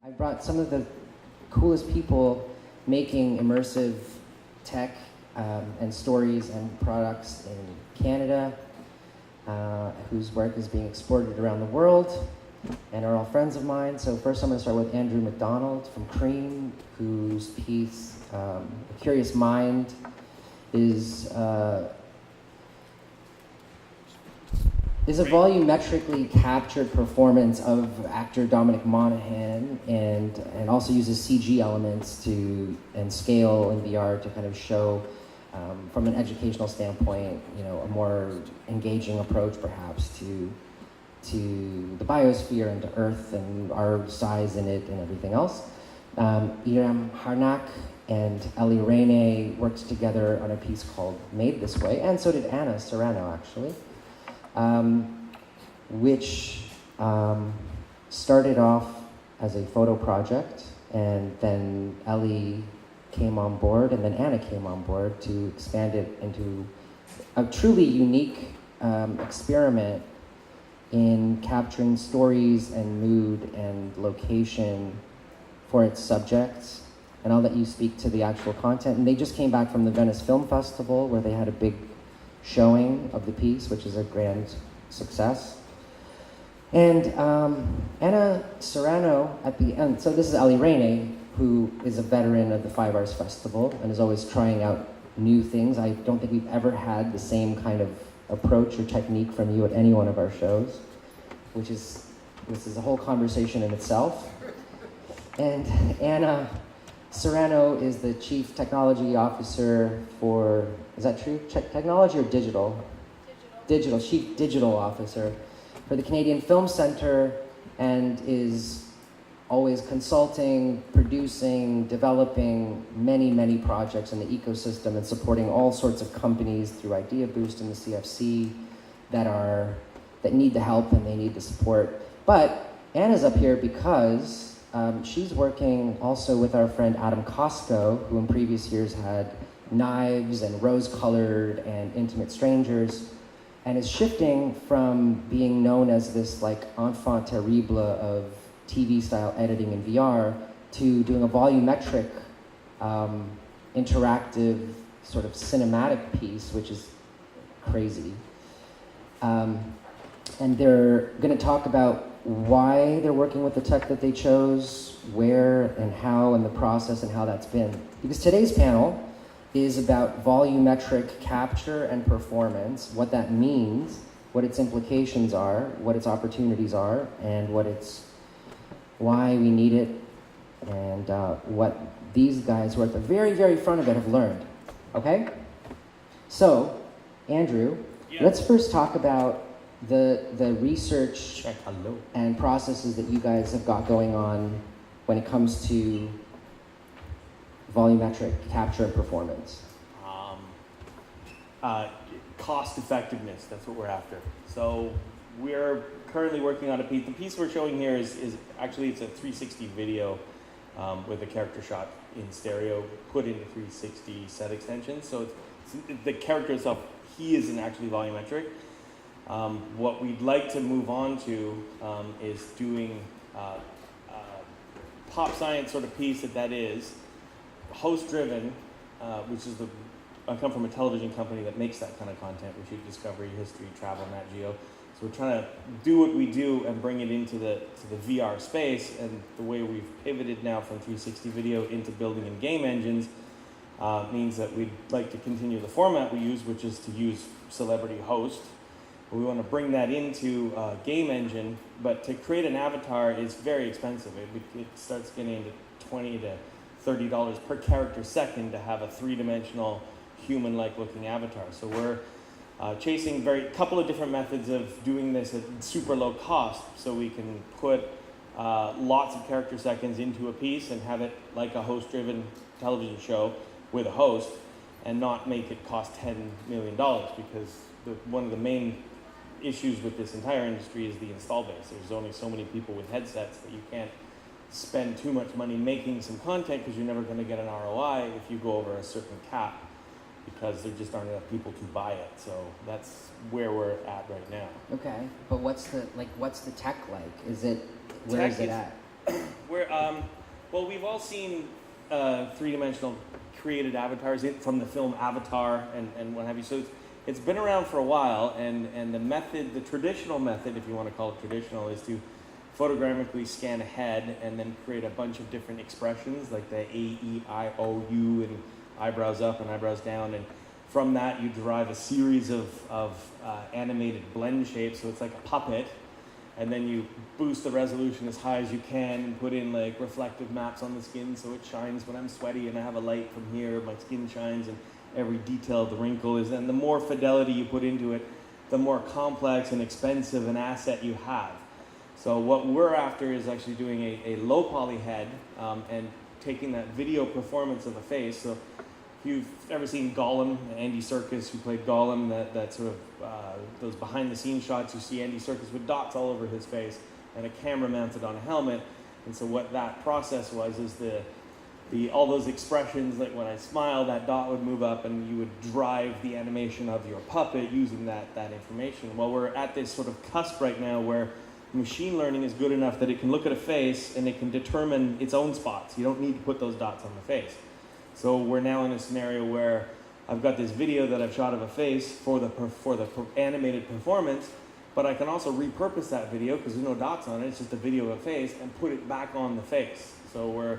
I brought some of the coolest people making immersive tech and stories and products in Canada, whose work is being exported around the world and are all friends of mine. So first I'm going to start with Andrew MacDonald from Cream, whose piece, A Curious Mind, is a volumetrically captured performance of actor Dominic Monaghan, and also uses CG elements and scale in VR to kind of show, from an educational standpoint, a more engaging approach perhaps to the biosphere and to Earth and our size in it and everything else. Irem, Harnak, and Raynai worked together on a piece called Made This Way, and so did Anna Serrano, actually. Which started off as a photo project, and then Ellie came on board, and then Anna came on board to expand it into a truly unique experiment in capturing stories and mood and location for its subjects. And I'll let you speak to the actual content. And they just came back from the Venice Film Festival, where they had a big showing of the piece, which is a grand success. And Anna Serrano at the end, so this is Raynai, who is a veteran of the FIVARS Festival and is always trying out new things. I don't think we've ever had the same kind of approach or technique from you at any one of our shows, this is a whole conversation in itself. And Anna Serrano is the Chief Technology Officer for, is that true? Technology or digital? Digital, Chief Digital Officer for the Canadian Film Centre, and is always consulting, producing, developing many, many projects in the ecosystem and supporting all sorts of companies through Idea Boost and the CFC that need the help and they need the support. But Anna's up here because she's working also with our friend Adam Costco, who in previous years had Knives and Rose-Colored and Intimate Strangers, and is shifting from being known as this enfant terrible of TV-style editing in VR to doing a volumetric, interactive, sort of cinematic piece, which is crazy. And they're going to talk about why they're working with the tech that they chose, where and how, and the process and how that's been. Because today's panel is about volumetric capture and performance, what that means, what its implications are, what its opportunities are, and why we need it, and what these guys who are at the very, very front of it have learned, okay? So, Andrew, let's first talk about the research and processes that you guys have got going on when it comes to volumetric capture and performance. Cost effectiveness, that's what we're after. So we're currently working on a piece. The piece we're showing here is actually, it's a 360 video with a character shot in stereo put into 360 set extensions. So the character itself, he isn't actually volumetric. What we'd like to move on to is doing pop science sort of piece that is host-driven, which is I come from a television company that makes that kind of content, which is Discovery, History, Travel, Nat Geo. So we're trying to do what we do and bring it into the VR space, and the way we've pivoted now from 360 video into building in game engines means that we'd like to continue the format we use, which is to use celebrity host. But we want to bring that into game engine, but to create an avatar is very expensive. It starts getting into $20 to $30 per character second to have a three-dimensional human-like looking avatar. So we're chasing a couple of different methods of doing this at super low cost, so we can put lots of character seconds into a piece and have it like a host-driven television show with a host, and not make it cost $10 million, because one of the main issues with this entire industry is the install base. There's only so many people with headsets that you can't spend too much money making some content, because you're never going to get an ROI if you go over a certain cap, because there just aren't enough people to buy it. So that's where we're at right now. Okay, but what's the tech like? Where is it at? Well, we've all seen three-dimensional created avatars from the film Avatar and what have you. So it's been around for a while, and the method, the traditional method, if you want to call it traditional, is to photogrammatically scan a head and then create a bunch of different expressions like the A, E, I, O, U, and eyebrows up and eyebrows down. And from that, you derive a series of animated blend shapes. So it's like a puppet. And then you boost the resolution as high as you can and put in like reflective maps on the skin so it shines when I'm sweaty and I have a light from here, my skin shines and every detail of the wrinkle is. And the more fidelity you put into it, the more complex and expensive an asset you have. So what we're after is actually doing a low poly head and taking that video performance of a face. So if you've ever seen Gollum, Andy Serkis, who played Gollum, that sort of those behind the scenes shots, you see Andy Serkis with dots all over his face and a camera mounted on a helmet. And so what that process was is all those expressions, like when I smile, that dot would move up and you would drive the animation of your puppet using that information. Well, we're at this sort of cusp right now where machine learning is good enough that it can look at a face and it can determine its own spots. You don't need to put those dots on the face. So we're now in a scenario where I've got this video that I've shot of a face for the animated performance, but I can also repurpose that video because there's no dots on it, it's just a video of a face, and put it back on the face. So we're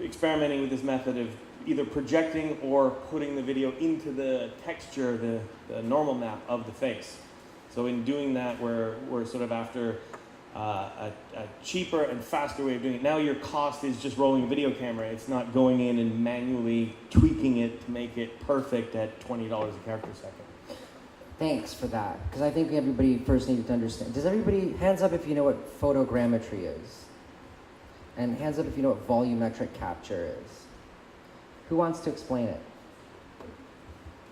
experimenting with this method of either projecting or putting the video into the texture, the normal map of the face. So in doing that, we're sort of after a cheaper and faster way of doing it. Now your cost is just rolling a video camera. It's not going in and manually tweaking it to make it perfect at $20 a character second. Thanks for that, because I think everybody first needs to understand. Does everybody, hands up if you know what photogrammetry is? And hands up if you know what volumetric capture is. Who wants to explain it?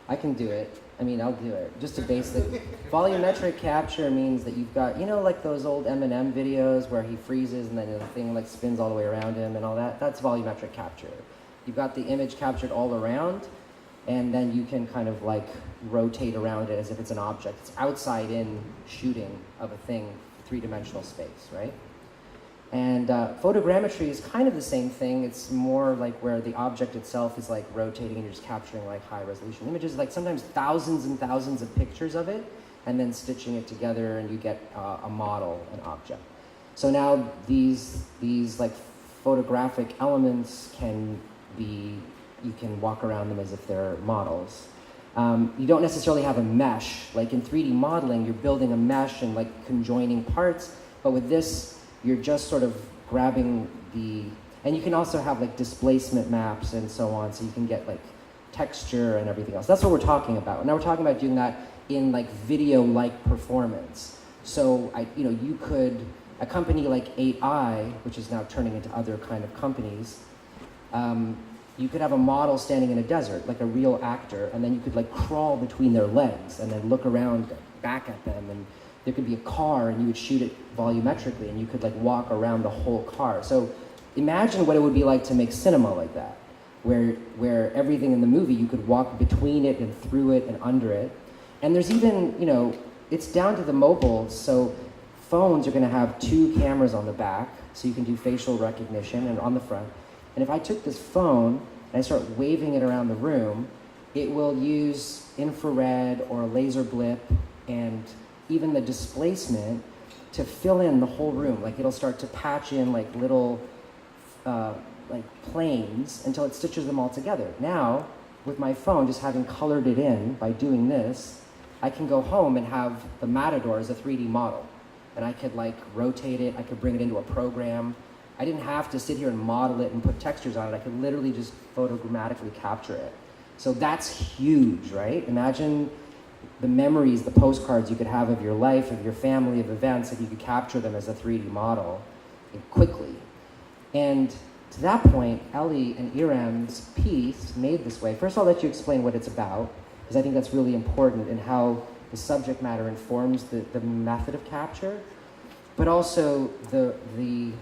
I can do it. I mean, I'll do it. Just a basic. Volumetric capture means that you've got, you know, like those old Eminem videos where he freezes and then the thing like spins all the way around him and all that? That's volumetric capture. You've got the image captured all around, and then you can kind of like rotate around it as if it's an object. It's outside in shooting of a thing, three-dimensional space, right? And photogrammetry is kind of the same thing. It's more like where the object itself is like rotating and you're just capturing like high resolution images, like sometimes thousands and thousands of pictures of it, and then stitching it together and you get a model, an object. So now these like photographic elements can be, you can walk around them as if they're models. You don't necessarily have a mesh. Like in 3D modeling, you're building a mesh and like conjoining parts, but with this, you're just sort of grabbing and you can also have like displacement maps and so on, so you can get like texture and everything else. That's what we're talking about. Now we're talking about doing that in like video-like performance. So you could, a company like 8i, which is now turning into other kind of companies, you could have a model standing in a desert, like a real actor, and then you could like crawl between their legs and then look around back at them, and there could be a car and you would shoot it volumetrically and you could like walk around the whole car. So imagine what it would be like to make cinema like that, where everything in the movie, you could walk between it and through it and under it. And there's even, it's down to the mobiles, so phones are gonna have 2 cameras on the back, so you can do facial recognition, and on the front. And if I took this phone and I start waving it around the room, it will use infrared or a laser blip and even the displacement to fill in the whole room. Like it'll start to patch in like little like planes until it stitches them all together. Now, with my phone, just having colored it in by doing this, I can go home and have the Matador as a 3D model. And I could like rotate it, I could bring it into a program. I didn't have to sit here and model it and put textures on it. I could literally just photogrammatically capture it. So that's huge, right? Imagine the memories, the postcards you could have of your life, of your family, of events, if you could capture them as a 3D model quickly. And to that point, Ellie and Irem's piece made this way. First, I'll let you explain what it's about, because I think that's really important in how the subject matter informs the method of capture, but also the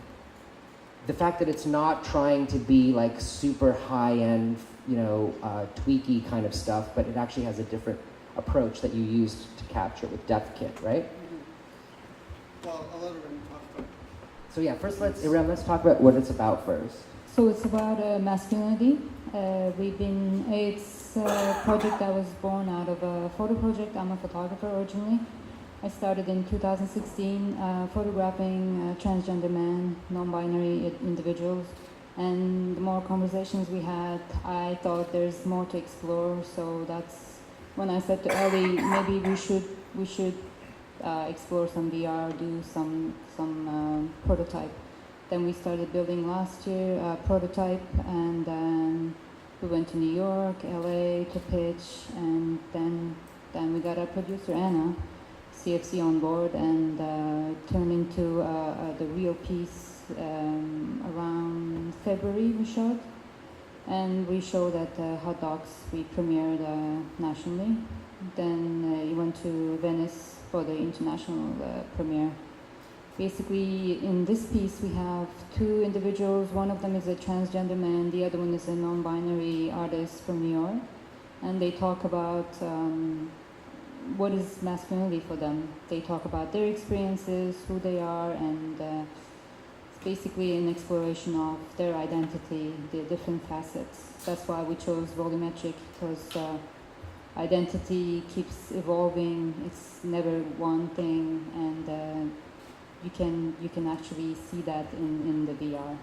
fact that it's not trying to be like super high-end, tweaky kind of stuff, but it actually has a different approach that you used to capture with Depth Kit, right? Mm-hmm. Well, I'll let Irem talk about it. So yeah, first let's talk about what it's about first. So it's about masculinity. It's a project that was born out of a photo project. I'm a photographer originally. I started in 2016 photographing transgender men, non-binary individuals. And the more conversations we had, I thought there's more to explore. So that's when I said to Ellie, maybe we should explore some VR, do some prototype. Then we started building last year a prototype, and then we went to New York, LA to pitch, and then we got our producer Anna, CFC on board, and turned into the real piece around February we shot. And we showed at Hot Docs, we premiered nationally. Then we went to Venice for the international premiere. Basically, in this piece, we have two individuals. One of them is a transgender man, the other one is a non-binary artist from New York. And they talk about what is masculinity for them. They talk about their experiences, who they are, and it's basically an exploration of their identity, the different facets. That's why we chose Volumetric, because identity keeps evolving. It's never one thing, and you can actually see that in the VR.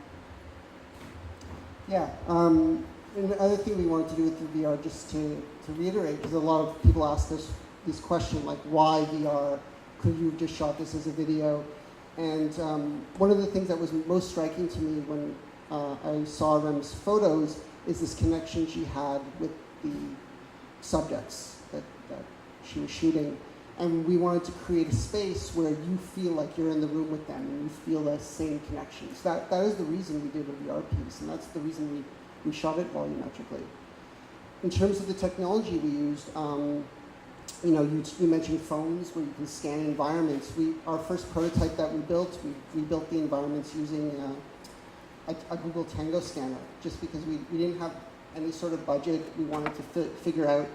Yeah, and the other thing we wanted to do with the VR, just to reiterate, because a lot of people ask us this question, like, why VR? Could you have just shot this as a video? And one of the things that was most striking to me when I saw Irem's photos is this connection she had with the subjects that she was shooting. And we wanted to create a space where you feel like you're in the room with them and you feel the same connections. That is the reason we did a VR piece, and that's the reason we shot it volumetrically. In terms of the technology we used, you mentioned phones where you can scan environments. Our first prototype that we built the environments using a Google Tango scanner, just because we didn't have any sort of budget. We wanted to figure out,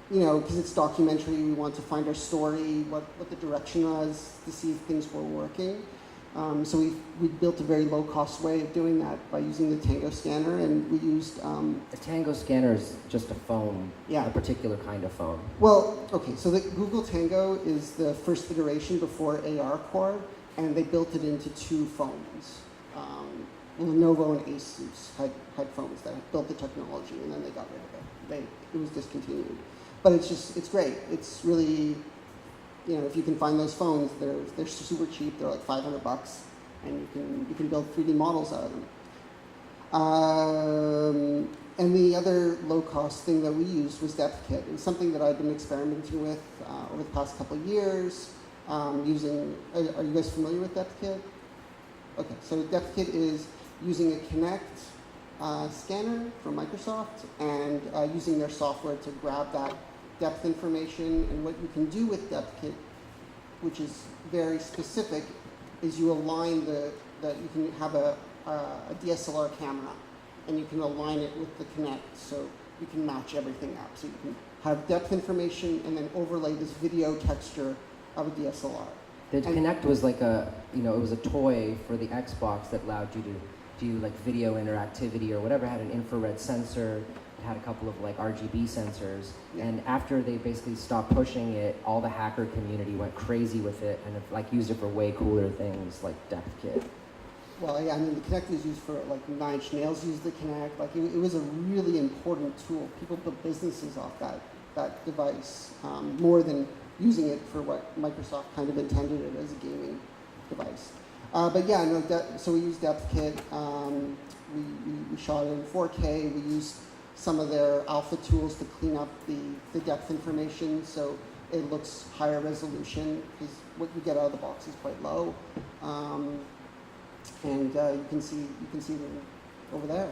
because it's documentary, we want to find our story, what the direction was, to see if things were working. So we built a very low-cost way of doing that by using the Tango scanner, and we used... The Tango scanner is just a phone, yeah. A particular kind of phone. Well, okay, so the Google Tango is the first iteration before ARCore, and they built it into two phones. Lenovo and Asus had phones that built the technology, and then they got rid of it. It was discontinued. But it's great. It's really, if you can find those phones, they're super cheap. They're like $500, and you can build 3D models out of them. And the other low-cost thing that we used was DepthKit. It was something that I've been experimenting with over the past couple of years. Are you guys familiar with DepthKit? Okay, so DepthKit is using a Kinect scanner from Microsoft and using their software to grab that depth information. And what you can do with DepthKit, which is very specific, is you align that you can have a DSLR camera and you can align it with the Kinect, so you can match everything up. So you can have depth information and then overlay this video texture of a DSLR. The Kinect was like it was a toy for the Xbox that allowed you to do like video interactivity or whatever. It had an infrared sensor. It had a couple of like RGB sensors. Yeah. And after they basically stopped pushing it, all the hacker community went crazy with it and used it for way cooler things like DepthKit. Well, yeah, the Kinect was used for Nine Inch Nails used the Kinect. It was a really important tool. People built businesses off that device more than using it for what Microsoft kind of intended it as a gaming device. But yeah, so we used DepthKit. We shot it in 4K. We used some of their alpha tools to clean up the depth information so it looks higher resolution, because what you get out of the box is quite low. And you can see them over there.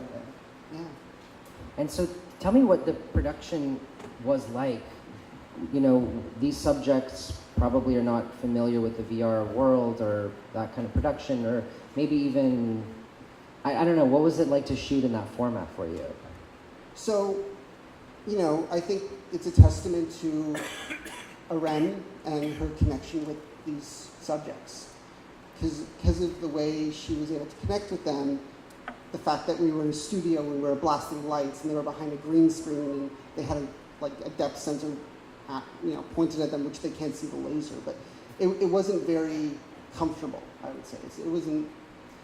Yeah. And so tell me what the production was like. These subjects probably are not familiar with the VR world or that kind of production, or maybe even, I don't know, what was it like to shoot in that format for you? So, I think it's a testament to Irem and her connection with these subjects. because of the way she was able to connect with them, the fact that we were in a studio and we were blasting lights and they were behind a green screen and they had a depth sensor pointed at them, which they can't see the laser, but it wasn't very comfortable, I would say.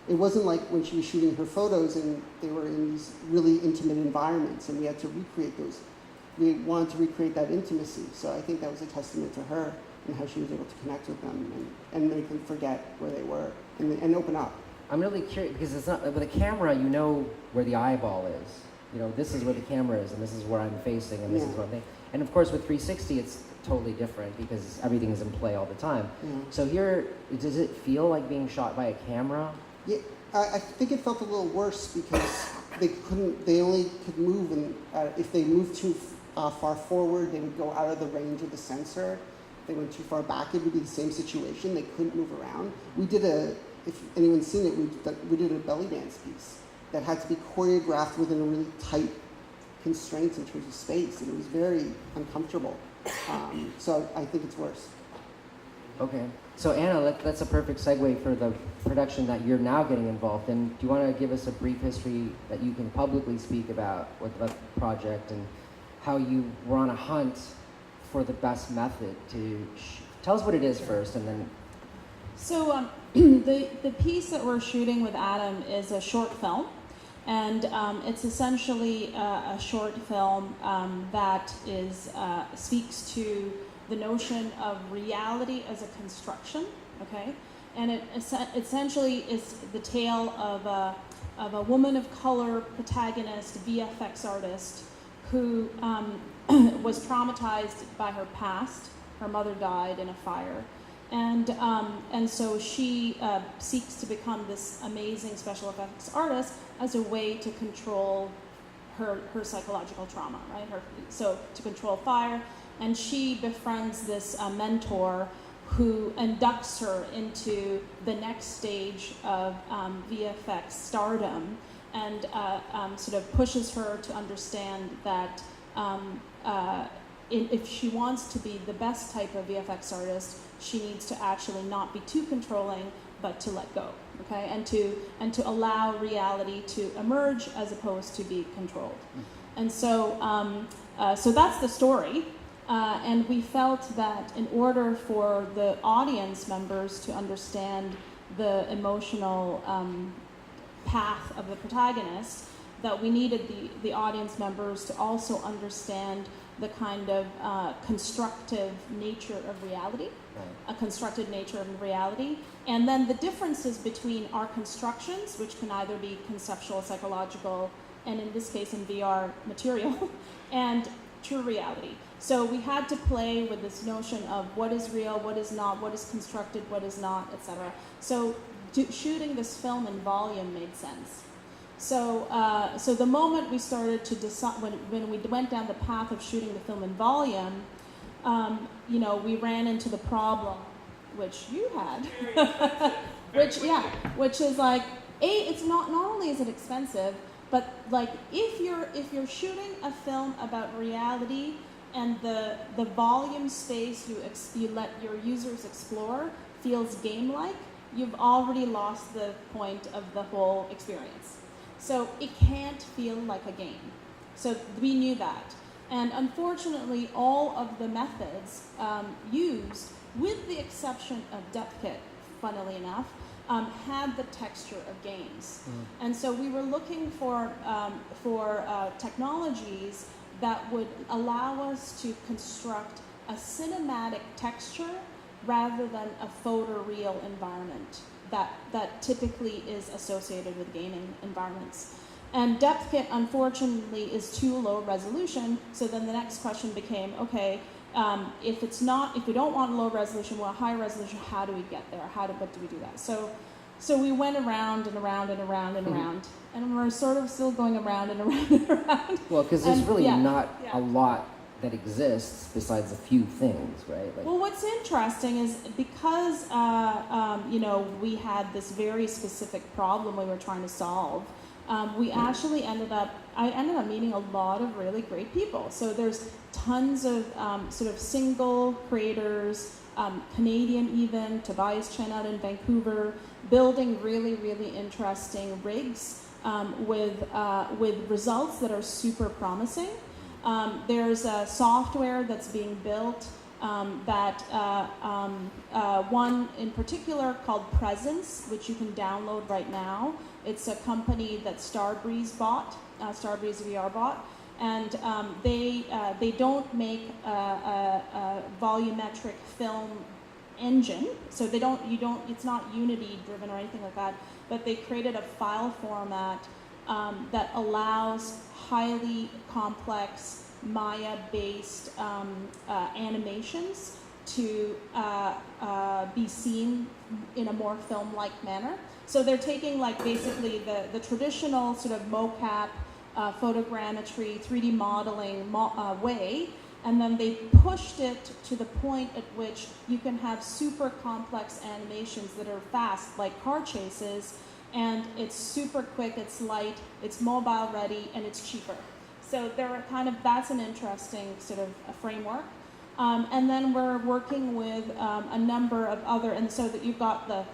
It wasn't like when she was shooting her photos and they were in these really intimate environments and we had to recreate those. We wanted to recreate that intimacy. So I think that was a testament to her and how she was able to connect with them and make them forget where they were and open up. I'm really curious because it's not with a camera. You know where the eyeball is. You know, this is where the camera is, and this is where I'm facing, and this is what I'm thinking. And of course, with 360, it's totally different because everything is in play all the time. Yeah. So here, does it feel like being shot by a camera? Yeah, I think it felt a little worse because they only could move, and if they moved too far forward, they would go out of the range of the sensor. If they went too far back, it would be the same situation. They couldn't move around. If anyone's seen it, we did a belly dance piece that had to be choreographed within a really tight constraints in terms of space, and it was very uncomfortable. So I think it's worse. Okay. So Anna, that's a perfect segue for the production that you're now getting involved in. Do you want to give us a brief history that you can publicly speak about with the project and how you were on a hunt for the best method to tell us what it is first, and then. So the piece that we're shooting with Adam is a short film, and it's essentially a short film that speaks to the notion of reality as a construction, okay? And it essentially is the tale of a woman of color protagonist, VFX artist, who was traumatized by her past. Her mother died in a fire. And so she seeks to become this amazing special effects artist as a way to control her psychological trauma, right? So to control fire. And she befriends this mentor who inducts her into the next stage of VFX stardom and sort of pushes her to understand that if she wants to be the best type of VFX artist, she needs to actually not be too controlling, but to let go, okay? And to allow reality to emerge as opposed to be controlled. And so that's the story. And we felt that in order for the audience members to understand the emotional path of the protagonist, that we needed the audience members to also understand the kind of constructive nature of reality, a constructed nature of reality, and then the differences between our constructions, which can either be conceptual, psychological, and in this case in VR material, and true reality. So we had to play with this notion of what is real, what is not, what is constructed, what is not, etc. So shooting this film in volume made sense. So the moment we started to decide, when we went down the path of shooting the film in volume, we ran into the problem, which you had, which is like, it's not only is it expensive, but like if you're shooting a film about reality and the volume space you let your users explore feels game-like, you've already lost the point of the whole experience. So it can't feel like a game. So we knew that. And unfortunately, all of the methods used, with the exception of Depth Kit, funnily enough, had the texture of games. And so we were looking for technologies that would allow us to construct a cinematic texture rather than a photoreal environment that typically is associated with gaming environments. And Depth Kit, unfortunately, is too low resolution, so then the next question became, okay, if we don't want low resolution, we want high resolution, how do we get there? What do we do that? So we went around and around and around and around, and we're sort of still going around and around and around. Well, because there's really not a lot that exists besides a few things, right? Well, what's interesting is because we had this very specific problem we were trying to solve. We actually ended up meeting a lot of really great people. So there's tons of sort of single creators Canadian even, Tobias Chen out in Vancouver, building really, really interesting rigs with results that are super promising. There's a software that's being built one in particular called Presence, which you can download right now. It's a company that Starbreeze bought, Starbreeze VR bought, and they don't make a volumetric film engine, so it's not Unity driven or anything like that, but they created a file format that allows highly complex Maya-based animations to be seen in a more film-like manner. So they're taking like basically the traditional sort of mocap, photogrammetry, 3D modeling way, and then they pushed it to the point at which you can have super complex animations that are fast, like car chases, and it's super quick, it's light, it's mobile ready, and it's cheaper. So that's an interesting sort of a framework. And then we're working with a number of other, and so that you've got the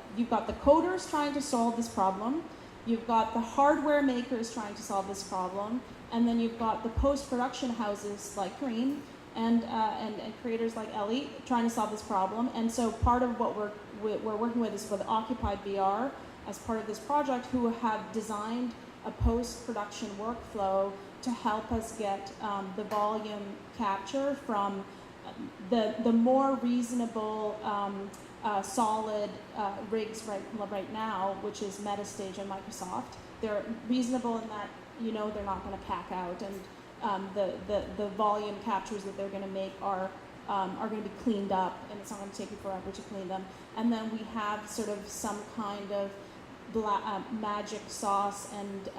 coders trying to solve this problem, you've got the hardware makers trying to solve this problem, and then you've got the post-production houses like Green and creators like Ellie trying to solve this problem. And so part of what we're working with is with Occupied VR as part of this project, who have designed a post-production workflow to help us get the volume capture from the more reasonable solid rigs right now, which is MetaStage and Microsoft. They're reasonable in that they're not going to pack out, and the volume captures that they're going to make are going to be cleaned up, and it's not going to take you forever to clean them. And then we have sort of some kind of magic sauce and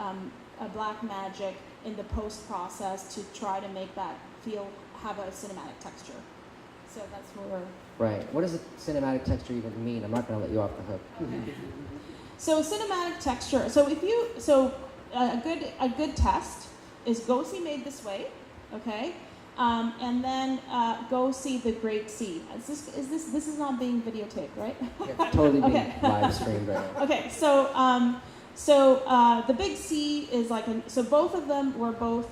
black magic in the post process to try to make that have a cinematic texture. So that's what we're... Right. What does a cinematic texture even mean? I'm not going to let you off the hook. Okay. So cinematic texture. So a good test is go see Made This Way, okay, and then go see The Great Sea. This is not being videotaped, right? Yeah, totally being Okay. live streamed right now. Okay, so The Big C is like so both of them were both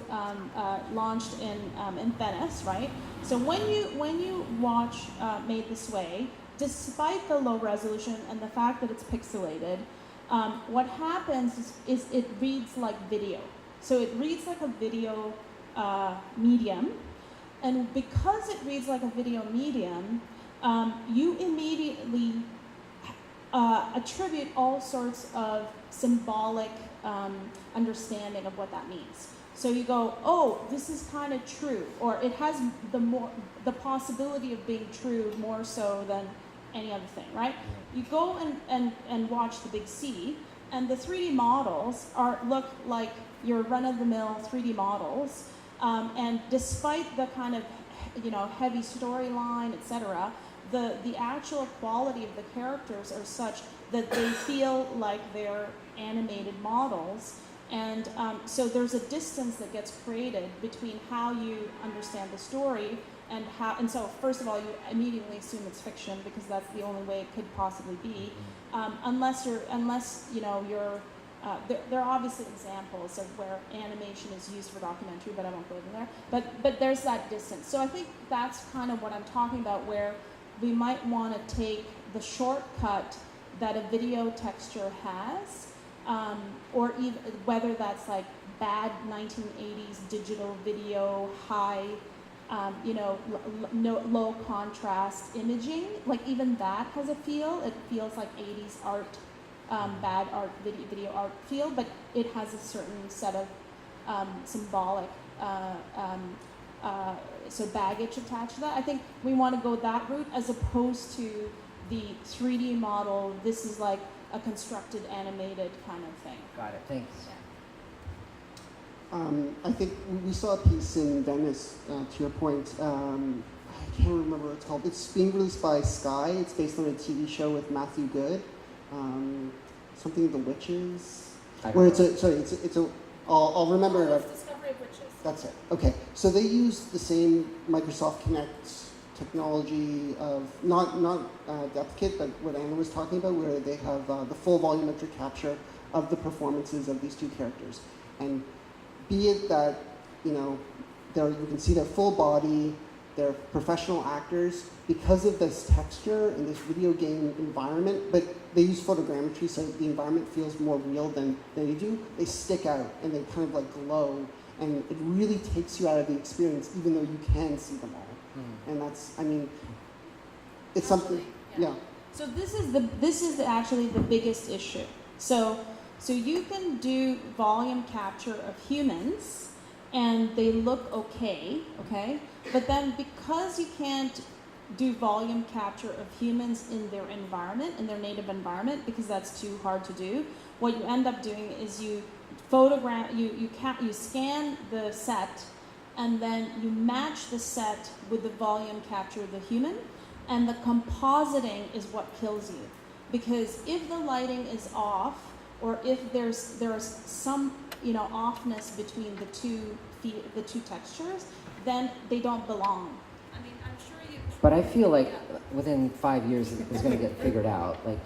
launched in Venice, right? So when you watch Made This Way, despite the low resolution and the fact that it's pixelated, what happens is it reads like video. So it reads like a video medium, and because it reads like a video medium, you immediately attribute all sorts of symbolic understanding of what that means. So you go, oh, this is kind of true, or it has the possibility of being true more so than any other thing, right? You go and watch The Big C, and the 3D models look like your run-of-the-mill 3D models, and despite the kind of heavy storyline, etc., the actual quality of the characters are such that they feel like they're animated models. And so there's a distance that gets created between how you understand the story and so first of all, you immediately assume it's fiction because that's the only way it could possibly be, unless you're there are obviously examples of where animation is used for documentary, but I won't go in there. But there's that distance. So I think that's kind of what I'm talking about, where we might want to take the shortcut that a video texture has, or even whether that's like bad 1980s digital video, high, low contrast imaging. Like even that has a feel. It feels like 80s art, bad art, video art feel, but it has a certain set of symbolic so baggage attached to that. I think we want to go that route as opposed to the 3D model. This is like a constructed animated kind of thing. Got it. Thanks. I think we saw a piece in Venice, to your point. I can't remember what it's called. It's being released by Sky. It's based on a TV show with Matthew Good. Something The Witches. Where it's a. I'll remember it. Discovery of Witches. That's it. Okay. So they use the same Microsoft Kinect technology of not depth kit, but what Anna was talking about, where they have the full volumetric capture of the performances of these two characters. And be it that, you know, you can see their full body, they're professional actors, because of this texture and this video game environment, but they use photogrammetry so the environment feels more real than they do. They stick out and they kind of like glow, and it really takes you out of the experience, even though you can see them all. And that's, I mean, it's something, yeah. So this is actually the biggest issue. So you can do volume capture of humans, and they look okay, but then because you can't do volume capture of humans in their environment, in their native environment, because that's too hard to do, what you end up doing is you scan the set, and then you match the set with the volume capture of the human, and the compositing is what kills you. Because if the lighting is off, or if there's some offness between the two textures, then they don't belong. I mean, I'm sure you. But I feel like within 5 years it's going to get figured out. Like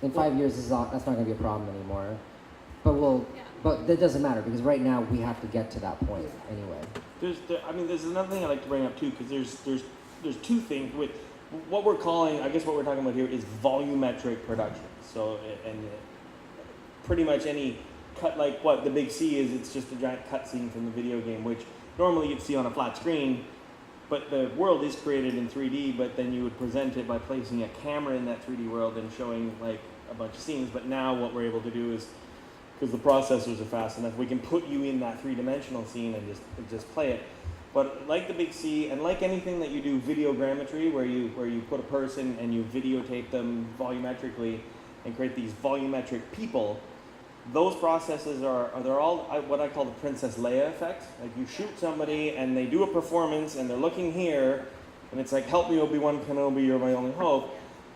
in 5 years, that's not going to be a problem anymore. But that doesn't matter, because right now we have to get to that point anyway. There's another thing I'd like to bring up too, because there's two things with what we're calling, I guess what we're talking about here is volumetric production. So, and pretty much any cut, like what the big C is, it's just a giant cutscene from the video game, which normally you'd see on a flat screen, but the world is created in 3D, but then you would present it by placing a camera in that 3D world and showing like a bunch of scenes. But now what we're able to do is, because the processors are fast enough, we can put you in that three-dimensional scene and just play it. But like the big C, and like anything that you do videogrammetry, where you put a person and you videotape them volumetrically and create these volumetric people, those processes they're all what I call the Princess Leia effect. Like you shoot somebody and they do a performance and they're looking here, and it's like, help me, Obi-Wan Kenobi, you're my only hope.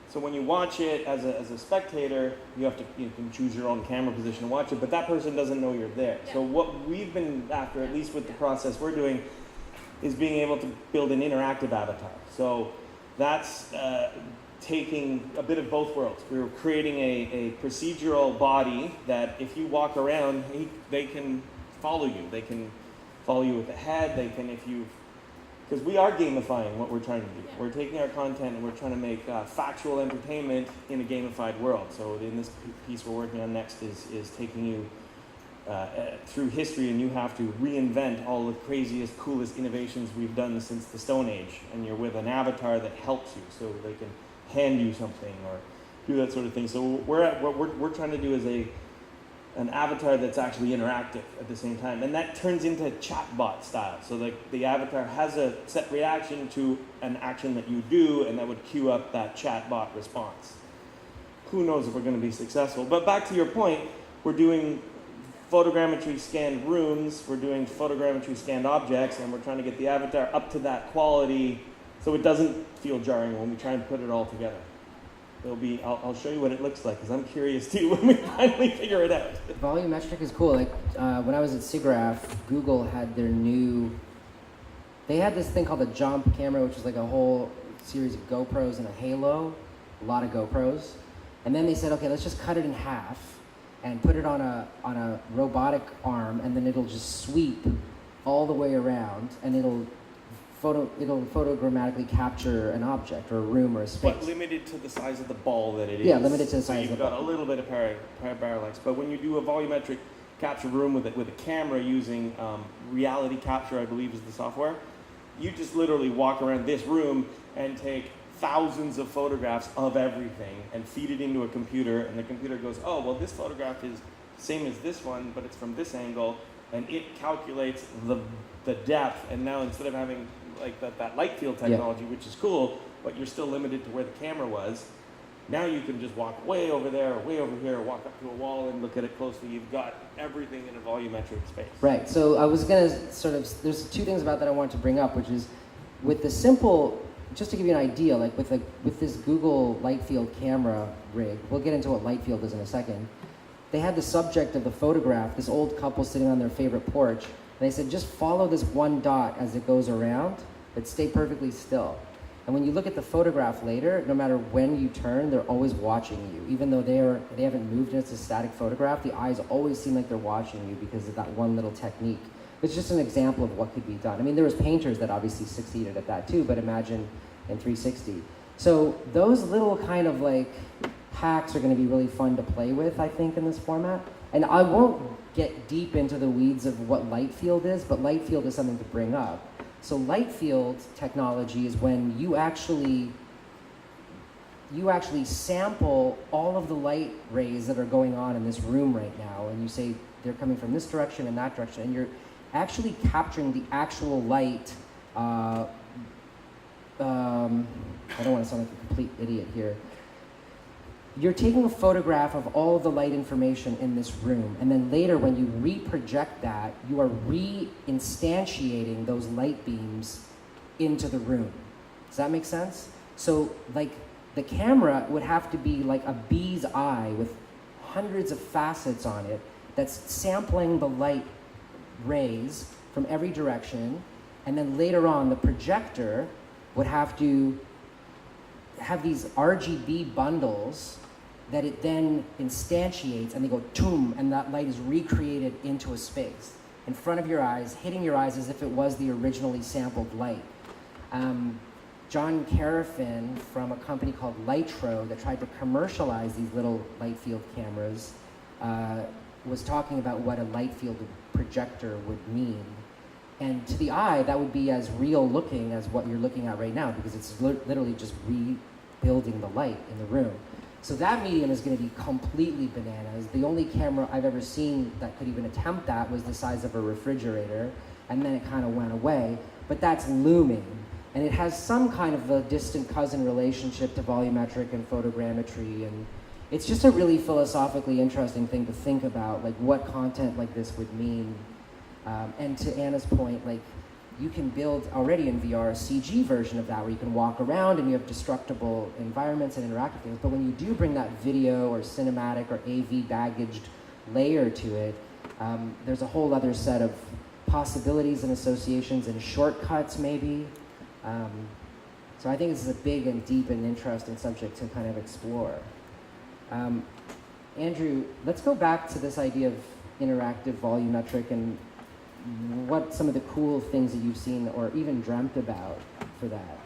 So when you watch it as a spectator, you can choose your own camera position to watch it, but that person doesn't know you're there. Yeah. So what we've been after, at least with the process we're doing, is being able to build an interactive avatar. So that's taking a bit of both worlds. We're creating a procedural body that if you walk around, they can follow you. They can follow you with the head. They can, because we are gamifying what we're trying to do. Yeah. We're taking our content and we're trying to make factual entertainment in a gamified world. So in this piece we're working on next is taking you through history, and you have to reinvent all the craziest, coolest innovations we've done since the Stone Age. And you're with an avatar that helps you, so they can hand you something or do that sort of thing. So what we're trying to do is an avatar that's actually interactive at the same time, and that turns into chatbot style. So like the avatar has a set reaction to an action that you do, and that would queue up that chatbot response. Who knows if we're going to be successful? But back to your point, we're doing photogrammetry scanned rooms, we're doing photogrammetry scanned objects, and we're trying to get the avatar up to that quality so it doesn't feel jarring when we try and put it all together. I'll show you what it looks like, because I'm curious too when we finally figure it out. Volumetric is cool. Like when I was at SIGGRAPH, Google had they had this thing called the Jump camera, which was like a whole series of GoPros and a halo, a lot of GoPros. And then they said, okay, let's just cut it in half and put it on a robotic arm, and then it'll just sweep all the way around, and it'll photogrammatically capture an object or a room or a space. But limited to the size of the ball that it is. Yeah, limited to the size of the ball. So you've got a little bit of parallax. But when you do a volumetric capture room with a camera using reality capture, I believe is the software, you just literally walk around this room and take thousands of photographs of everything and feed it into a computer, and the computer goes, oh, well, this photograph is same as this one, but it's from this angle, and it calculates the depth. And now instead of having like that light field technology, which is cool, but you're still limited to where the camera was, now you can just walk way over there or way over here, or walk up to a wall and look at it closely. You've got everything in a volumetric space. Right, so I was going to there's two things about that I wanted to bring up, which is with the simple, just to give you an idea, like with this Google light field camera rig, we'll get into what light field is in a second, they had the subject of the photograph, this old couple sitting on their favorite porch, and they said, just follow this one dot as it goes around, but stay perfectly still. And when you look at the photograph later, no matter when you turn, they're always watching you. Even though they haven't moved and it's a static photograph, the eyes always seem like they're watching you because of that one little technique. It's just an example of what could be done. I mean, there was painters that obviously succeeded at that too, but imagine in 360. So those little kind of like hacks are going to be really fun to play with, I think, in this format. And I won't get deep into the weeds of what light field is, but light field is something to bring up. So light field technology is when you actually sample all of the light rays that are going on in this room right now, and you say they're coming from this direction and that direction, and you're actually capturing the actual light. I don't want to sound like a complete idiot here. You're taking a photograph of all of the light information in this room, and then later when you reproject that, you are re-instantiating those light beams into the room. Does that make sense? So like the camera would have to be like a bee's eye with hundreds of facets on it that's sampling the light rays from every direction, and then later on the projector would have to have these RGB bundles that it then instantiates, and they go toom, and that light is recreated into a space in front of your eyes, hitting your eyes as if it was the originally sampled light. John Carafin from a company called Lightro that tried to commercialize these little light field cameras was talking about what a light field projector would mean. And to the eye, that would be as real looking as what you're looking at right now, because it's literally just rebuilding the light in the room. So that medium is going to be completely bananas. The only camera I've ever seen that could even attempt that was the size of a refrigerator, and then it kind of went away. But that's looming. And it has some kind of a distant cousin relationship to volumetric and photogrammetry, and it's just a really philosophically interesting thing to think about, like what content like this would mean. And to Anna's point, like you can build already in VR a CG version of that where you can walk around and you have destructible environments and interactive things. But when you do bring that video or cinematic or AV baggaged layer to it, there's a whole other set of possibilities and associations and shortcuts maybe. So I think this is a big and deep and interesting subject to kind of explore. Andrew, let's go back to this idea of interactive volumetric and what some of the cool things that you've seen or even dreamt about for that.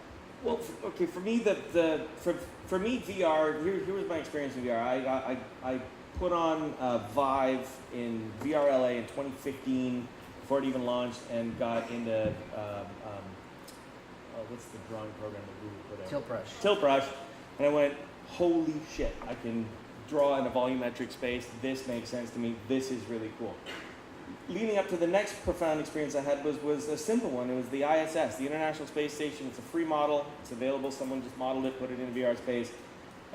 Well, okay, for me, for me, VR. Here was my experience in VR. I put on Vive in VR LA in 2015 before it even launched, and got into what's the drawing program that Google put out? Tiltbrush, and I went, holy shit! I can draw in a volumetric space. This makes sense to me. This is really cool. Leading up to the next profound experience I had was a simple one. It was the ISS, the International Space Station. It's a free model. It's available. Someone just modeled it, put it in VR space.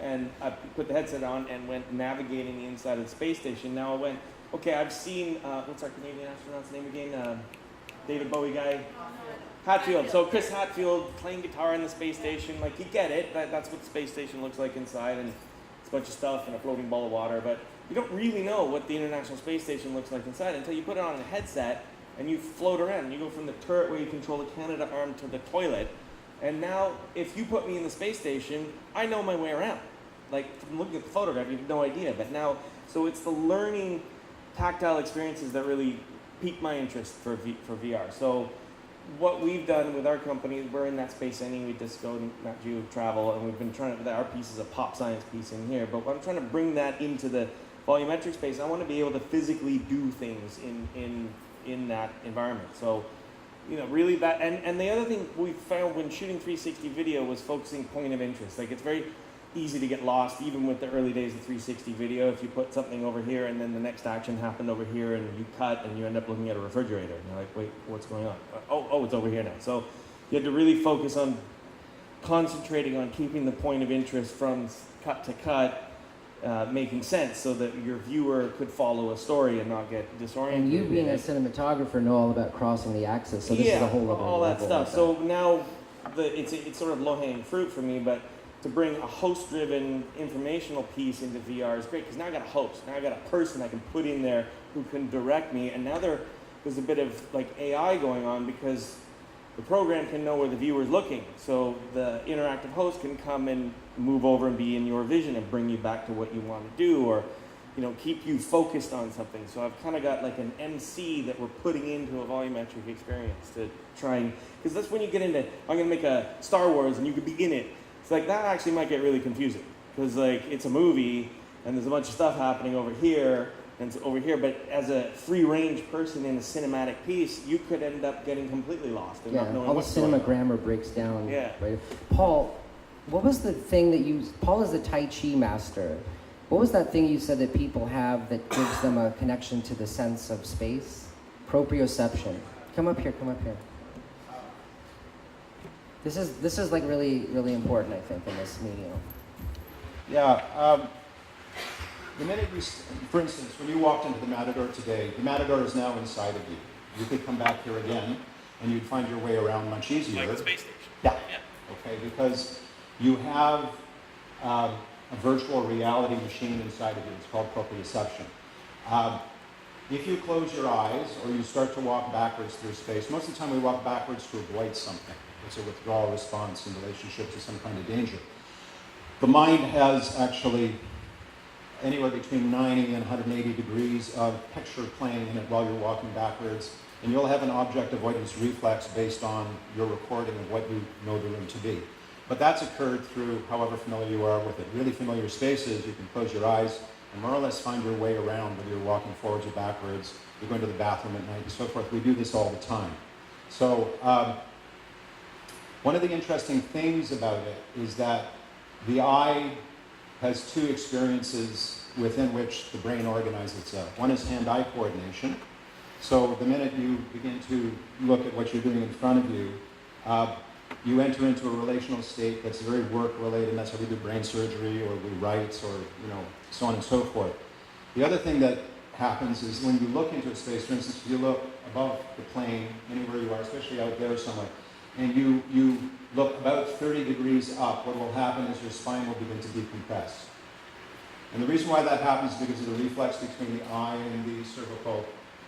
And I put the headset on and went navigating the inside of the space station. Now I went, okay, I've seen, what's our Canadian astronaut's name again? David Bowie guy? Hatfield. So Chris Hatfield playing guitar in the space station. Like, you get it. That's what the space station looks like inside. And it's a bunch of stuff and a floating ball of water. But you don't really know what the International Space Station looks like inside until you put it on a headset and you float around. You go from the turret where you control the Canada arm to the toilet. And now, if you put me in the space station, I know my way around. Like, from looking at the photograph, you have no idea. But now, so it's the learning tactile experiences that really piqued my interest for VR. So what we've done with our company, we're in that space anyway, Disco, Nat Geo Travel, and we've been trying to, our piece is a pop science piece in here, but I'm trying to bring that into the volumetric space. I want to be able to physically do things in that environment. So, you know, really that, and the other thing we found when shooting 360 video was focusing point of interest. Like, it's very easy to get lost, even with the early days of 360 video. If you put something over here and then the next action happened over here and you cut and you end up looking at a refrigerator and you're like, wait, what's going on? Oh, it's over here now. So you had to really focus on concentrating on keeping the point of interest from cut to cut, making sense so that your viewer could follow a story and not get disoriented. And you being a cinematographer know all about crossing the axis, so this is a whole other all that level stuff. So now it's sort of low-hanging fruit for me, but to bring a host-driven informational piece into VR is great, because now I got a host. Now I got a person I can put in there who can direct me, and now there's a bit of like AI going on, because the program can know where the viewer's looking. So the interactive host can come and move over and be in your vision and bring you back to what you want to do, or keep you focused on something. So I've kind of got like an MC that we're putting into a volumetric experience to try and, because that's when you get into, I'm going to make a Star Wars and you could be in it. It's like that actually might get really confusing, because like it's a movie and there's a bunch of stuff happening over here and over here, but as a free range person in a cinematic piece, you could end up getting completely lost and not knowing all the what's going on. cinema breaks down. Yeah. Right? Paul, what was the thing that Paul is the Tai Chi master. What was that thing you said that people have that gives them a connection to the sense of space? Proprioception. Come up here. This is like really, really important, I think, in this medium. Yeah. The minute for instance, when you walked into the Matador today, the Matador is now inside of you. You could come back here again, and you'd find your way around much easier. Like the space station. Yeah. Okay, because you have a virtual reality machine inside of you. It's called proprioception. If you close your eyes or you start to walk backwards through space, most of the time we walk backwards to avoid something. It's a withdrawal response in relationship to some kind of danger. The mind has actually anywhere between 90 and 180 degrees of picture playing in it while you're walking backwards, and you'll have an object avoidance reflex based on your recording of what you know the room to be. But that's occurred through however familiar you are with it. Really familiar spaces, you can close your eyes and more or less find your way around, whether you're walking forwards or backwards, you're going to the bathroom at night and so forth. We do this all the time. So one of the interesting things about it is that the eye has two experiences within which the brain organizes itself. One is hand-eye coordination. So the minute you begin to look at what you're doing in front of you, you enter into a relational state that's very work-related, and that's how we do brain surgery, or we write, or so on and so forth. The other thing that happens is when you look into a space, for instance, if you look above the plane, anywhere you are, especially out there somewhere, and you look about 30 degrees up, what will happen is your spine will begin to decompress. And the reason why that happens is because of the reflex between the eye and the cervical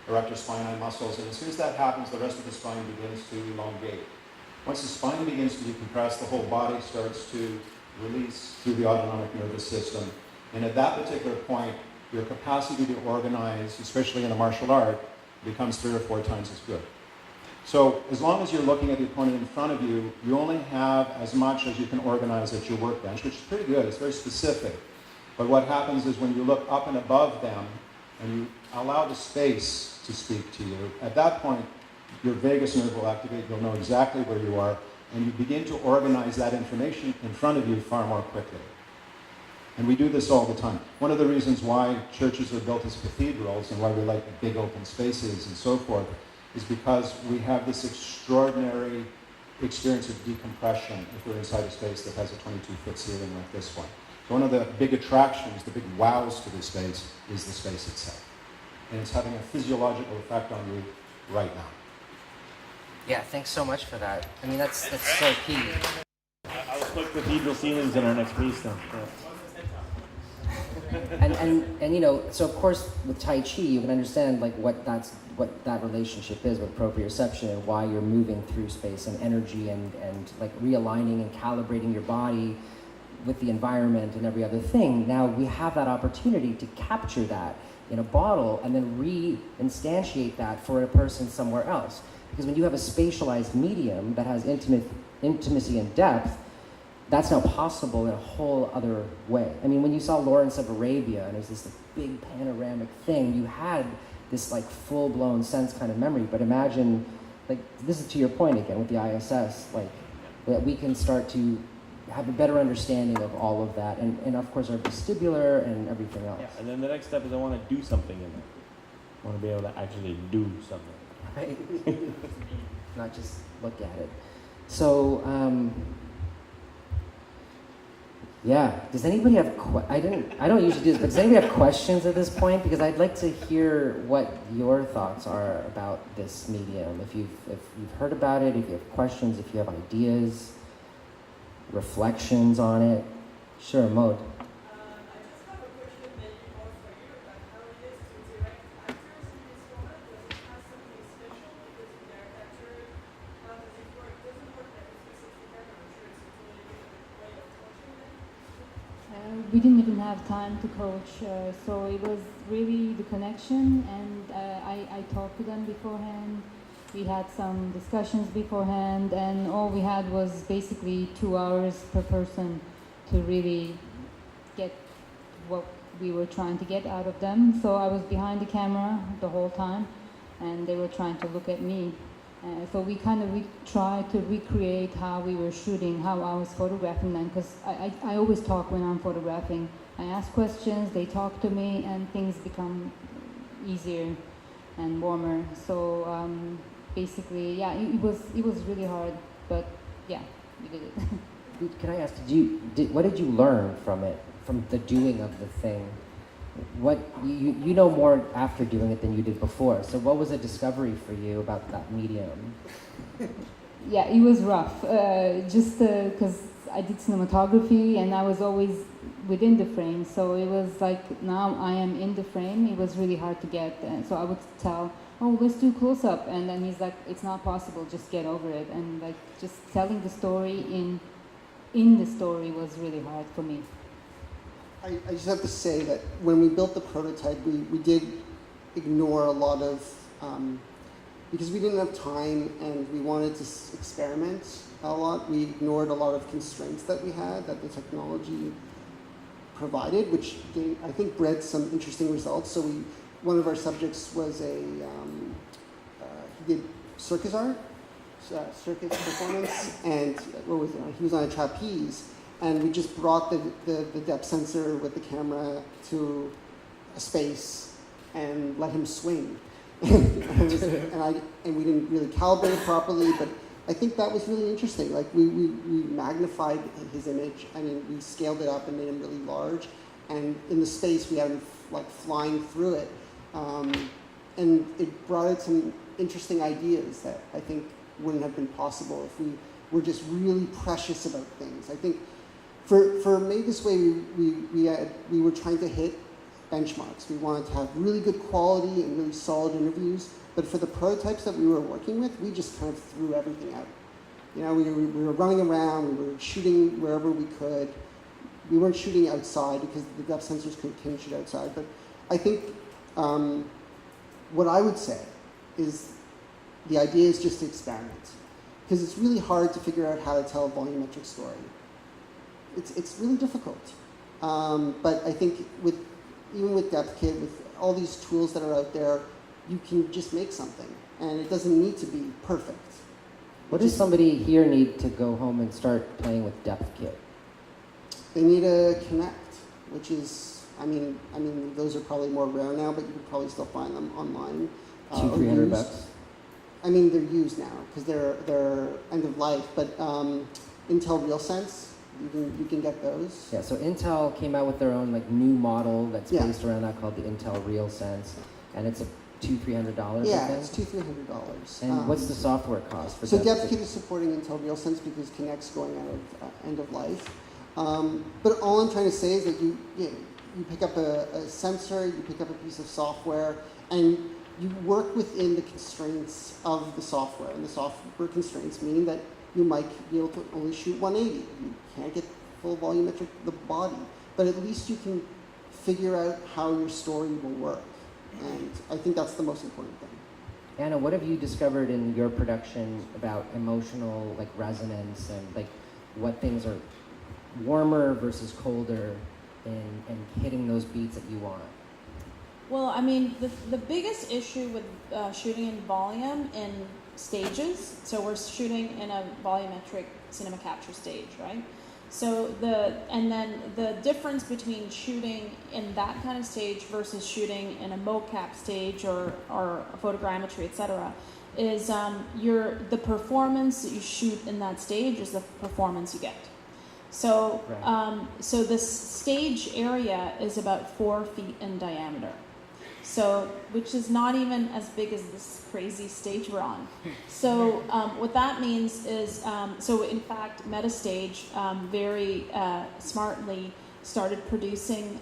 erector spinae muscles. And as soon as that happens, the rest of the spine begins to elongate. Once the spine begins to decompress, the whole body starts to release through the autonomic nervous system. And at that particular point, your capacity to organize, especially in a martial art, becomes 3 or 4 times as good. So as long as you're looking at the opponent in front of you, you only have as much as you can organize at your workbench, which is pretty good. It's very specific. But what happens is when you look up and above them and you allow the space to speak to you, at that point, your vagus nerve will activate. You'll know exactly where you are, and you begin to organize that information in front of you far more quickly. And we do this all the time. One of the reasons why churches are built as cathedrals and why we like big open spaces and so forth is because we have this extraordinary experience of decompression if we're inside a space that has a 22-foot ceiling like this one. So one of the big attractions, the big wows to this space, is the space itself. And it's having a physiological effect on you right now. Yeah, thanks so much for that. I mean, that's so key. I will put cathedral ceilings in our next piece now. And so of course with Tai Chi you can understand like what that relationship is with proprioception and why you're moving through space and energy and like realigning and calibrating your body with the environment and every other thing. Now we have that opportunity to capture that in a bottle and then re-instantiate that for a person somewhere else. Because when you have a spatialized medium that has intimacy and depth, that's now possible in a whole other way. I mean, when you saw Lawrence of Arabia and it was this big panoramic thing, you had this like full-blown sense kind of memory. But imagine, like, this is to your point again with the ISS, like that we can start to have a better understanding of all of that, and of course our vestibular and everything else. Yeah, and then the next step is I want to do something in it. I want to be able to actually do something. Right? Not just look at it. So, yeah. Does anybody have I don't usually do this, but does anybody have questions at this point? Because I'd like to hear what your thoughts are about this medium. If you've heard about it, if you have questions, if you have ideas, reflections on it. Sure, Maud. we didn't even have time to coach. So it was really the connection, and I talked to them beforehand. We had some discussions beforehand, and all we had was basically 2 hours per person to really get what we were trying to get out of them. So I was behind the camera the whole time, and they were trying to look at me. So we tried to recreate how we were shooting, how I was photographing them, because I always talk when I'm photographing. I ask questions, they talk to me, and things become easier and warmer. So basically, yeah, it was really hard, but yeah, we did it. Can I ask, what did you learn from it, from the doing of the thing? What you know more after doing it than you did before. So what was a discovery for you about that medium? Yeah, it was rough. Just because I did cinematography and I was always within the frame, so it was like now I am in the frame. It was really hard to get. And so I would tell, "Oh, let's do close up," and then he's like, "It's not possible. Just get over it." And like just telling the story in the story was really hard for me. I just have to say that when we built the prototype, we did ignore a lot of, because we didn't have time and we wanted to experiment a lot, we ignored a lot of constraints that we had, that the technology provided, which I think bred some interesting results. So one of our subjects was he did circus art, circus performance, and what was it? He was on a trapeze. And we just brought the depth sensor with the camera to a space and let him swing. and we didn't really calibrate it properly, but I think that was really interesting. Like we magnified his image. I mean, we scaled it up and made him really large. And in the space, we had him like flying through it. And it brought out some interesting ideas that I think wouldn't have been possible if we were just really precious about things. I think for Made This Way, we were trying to hit benchmarks. We wanted to have really good quality and really solid interviews, but for the prototypes that we were working with, we just kind of threw everything out. You know, we were running around, we were shooting wherever we could. We weren't shooting outside because the depth sensors couldn't shoot outside, but I think what I would say is the idea is just to experiment, because it's really hard to figure out how to tell a volumetric story. It's really difficult. But I think even with DepthKit, with all these tools that are out there, you can just make something. And it doesn't need to be perfect. What does somebody here need to go home and start playing with DepthKit? They need a Connect, which is, I mean, those are probably more rare now, but you could probably still find them online. $200-$300? I mean, they're used now because they're end of life. But Intel RealSense, you can get those. Yeah, so Intel came out with their own like new model that's based around that called the Intel RealSense, and it's $200-$300. Yeah, it's $200-$300. And what's the software cost for so DepthKit? DepthKit is supporting Intel RealSense because Connect's going out of end of life. But all I'm trying to say is that you pick up a sensor, you pick up a piece of software, and you work within the constraints of the software. And the software constraints mean that you might be able to only shoot 180. You can't get full volumetric the body, but at least you can figure out how your story will work. And I think that's the most important thing. Anna, what have you discovered in your production about emotional like resonance and like what things are warmer versus colder and hitting those beats that you want? Well, I mean, the biggest issue with shooting in volume in stages, so we're shooting in a volumetric cinema capture stage, right? So the difference between shooting in that kind of stage versus shooting in a mocap stage or photogrammetry, etc., is the performance that you shoot in that stage is the performance you get. So so this stage area is about 4 feet in diameter. So, which is not even as big as this crazy stage we're on. So, what that means is, so in fact, Metastage very smartly started producing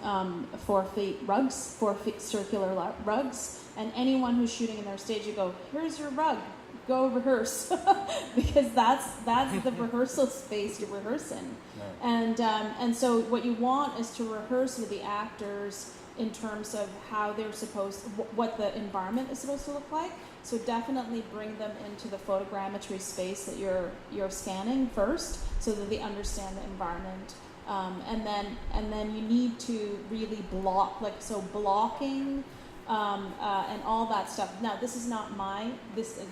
4 feet rugs, 4 feet circular rugs, and anyone who's shooting in their stage, you go, here's your rug, go rehearse, because that's the rehearsal space you rehearse in. Right. And so what you want is to rehearse with the actors in terms of how they're what the environment is supposed to look like. So definitely bring them into the photogrammetry space that you're scanning first, so that they understand the environment. And then you need to really block, blocking and all that stuff. Now, this is not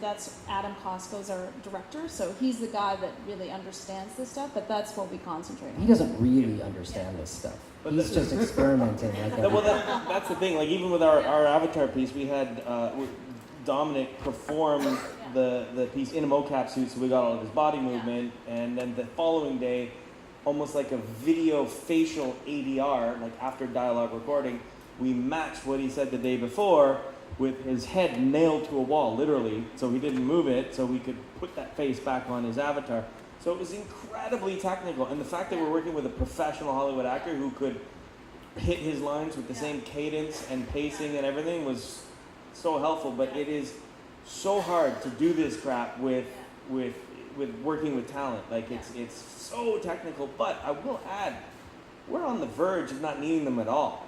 that's Adam Costco's our director, so he's the guy that really understands this stuff, but that's what we concentrate on. He doesn't really understand this stuff. But He's just experimenting. Well, that's the thing. Like, even with our Avatar piece, we had Dominic perform the piece in a mocap suit, so we got all of his body movement, and then the following day, almost like a video facial ADR, like after dialogue recording, we matched what he said the day before with his head nailed to a wall, literally, so he didn't move it, so we could put that face back on his avatar. So it was incredibly technical, and the fact that we're working with a professional Hollywood actor who could hit his lines with the same cadence and pacing and everything was so helpful. But it is so hard to do this crap with working with talent. Like, it's so technical. But I will add, we're on the verge of not needing them at all.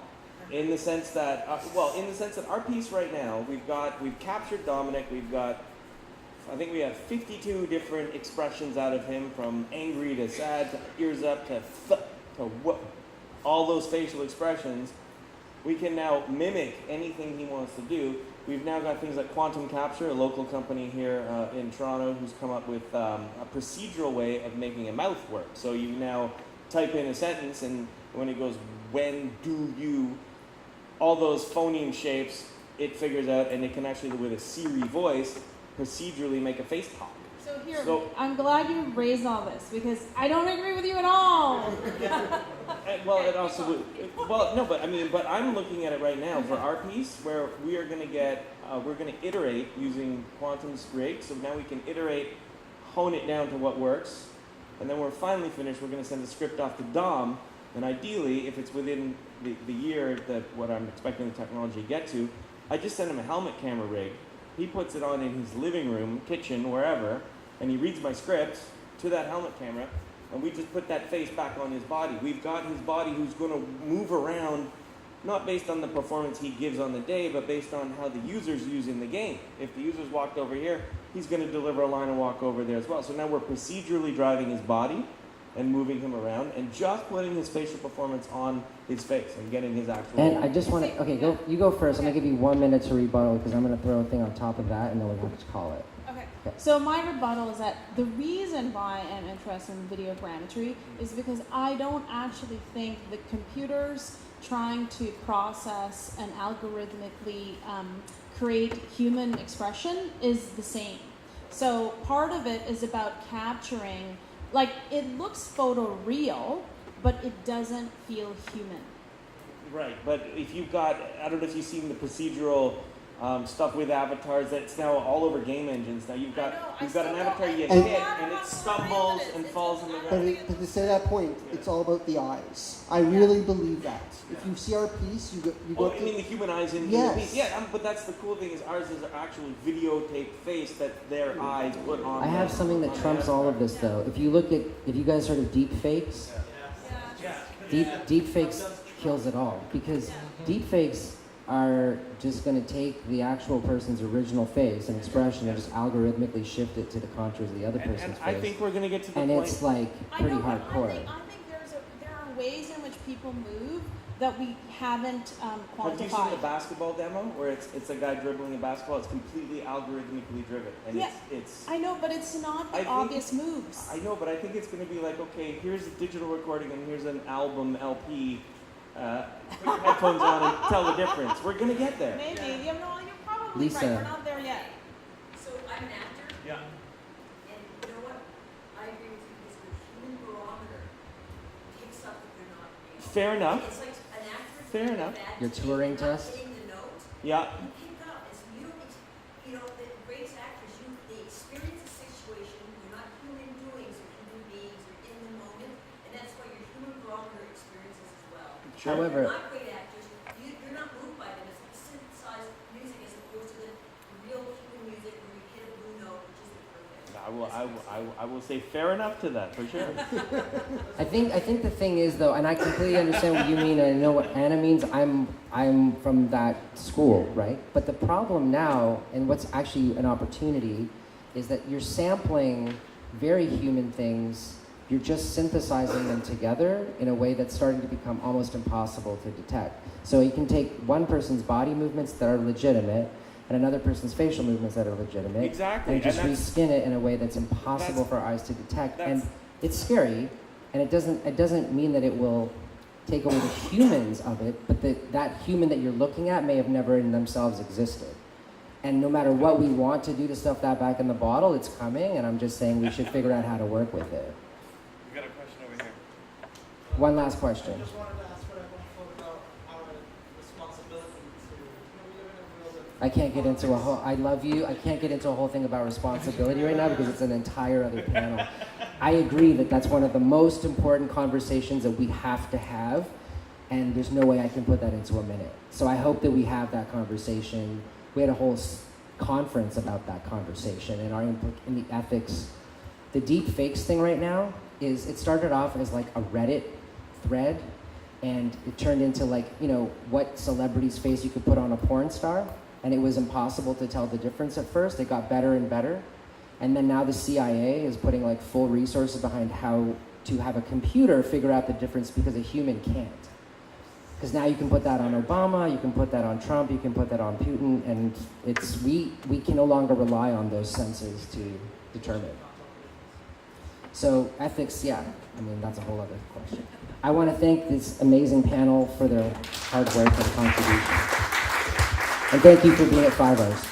In the sense that, our piece right now, we've captured Dominic. I think we have 52 different expressions out of him, from angry to sad to ears up to all those facial expressions. We can now mimic anything he wants to do. We've now got things like Quantum Capture, a local company here in Toronto, who's come up with a procedural way of making a mouth work. So you now type in a sentence, and when it goes, when do you, all those phoneme shapes, it figures out, and it can actually, with a Siri voice, procedurally make a face pop. So I'm glad you raised all this, because I don't agree with you at all. But I'm looking at it right now for our piece, where we are going to we're going to iterate using Quantum's rig. So now we can iterate, hone it down to what works, and then we're finally finished. We're going to send the script off to Dom, and ideally, if it's within the year that what I'm expecting the technology to get to, I just send him a helmet camera rig. He puts it on in his living room, kitchen, wherever, and he reads my script to that helmet camera, and we just put that face back on his body. We've got his body who's going to move around, not based on the performance he gives on the day, but based on how the user's using the game. If the user's walked over here, he's going to deliver a line and walk over there as well. So now we're procedurally driving his body and moving him around, and just putting his facial performance on his face and getting his actual... And I just want to... you go first. I'm going to give you 1 minute to rebuttal, because I'm going to throw a thing on top of that, and then we'll have to call it. Okay. So my rebuttal is that the reason why I'm interested in videogrammetry is because I don't actually think the computers trying to process and algorithmically create human expression is the same. So part of it is about capturing... Like, it looks photoreal, but it doesn't feel human. Right, but if you've got, I don't know if you've seen the procedural stuff with avatars, that's now all over game engines. Now you've got an avatar you hit, and it stumbles and falls on the ground. But to say that point, it's all about the eyes. I really believe that. If you see our piece, you go. I mean the human eyes in the piece. Yeah, but that's the cool thing, is ours is actually videotaped face that their eyes put on. I have something that trumps all of this, though. If you guys heard of deep fakes, deep fakes kills it all, because deep fakes are just going to take the actual person's original face and expression and just algorithmically shift it to the contours of the other person's face. I think we're going to get to the point. And it's like pretty hardcore. I think there are ways in which people move that we haven't quantified. Have you seen the basketball demo where it's a guy dribbling a basketball? It's completely algorithmically driven, and it's. I know, but it's not the obvious moves. I know, but I think it's going to be like, okay, here's a digital recording and here's an album LP. Put your headphones on and tell the difference. We're going to get there. Maybe. You're probably Lisa. right. We're not there yet. So I'm an actor. Yeah. And you know what? I agree with you, because the human barometer picks up that they're not real. Fair enough. It's like an actor. Fair enough. Your Turing test? Hitting the note. Yeah. You pick up. And so the greatest actors, they experience a situation. You're not human doings or human beings. You're in the moment. And that's why your human barometer experiences as well. Sure. However, You're not great actors. You're not moved by them. It's like synthesized music as opposed I will say fair enough to that for sure. I think the thing is though, and I completely understand what you mean, and I know what Anna means. I'm from that school, right? But the problem now, and what's actually an opportunity, is that you're sampling very human things. You're just synthesizing them together in a way that's starting to become almost impossible to detect. So you can take one person's body movements that are legitimate and another person's facial movements that are legitimate. Exactly. And just And reskin it in a way that's impossible for eyes to detect. And it's scary, and it doesn't mean that it will take away the humans of it, but that human that you're looking at may have never in themselves existed. And no matter what we want to do to stuff that back in the bottle, it's coming, and I'm just saying we should figure out how to work with it. We got a question over here. One last question. I just wanted to ask what everyone thought about our responsibility to, we live in a world of... I can't get into a whole, I love you, I can't get into a whole thing about responsibility right now because it's an entire other panel. I agree that that's one of the most important conversations that we have to have, and there's no way I can put that into a minute. So I hope that we have that conversation. We had a whole conference about that conversation and in the ethics. The deep fakes thing right now is, it started off as like a Reddit thread, and it turned into like, what celebrity's face you could put on a porn star, and it was impossible to tell the difference at first. It got better and better. And then now the CIA is putting like full resources behind how to have a computer figure out the difference because a human can't. Because now you can put that on Obama, you can put that on Trump, you can put that on Putin, and we can no longer rely on those senses to determine. So ethics, yeah, that's a whole other question. I want to thank this amazing panel for their hard work and contribution. And thank you for being at FIVARS.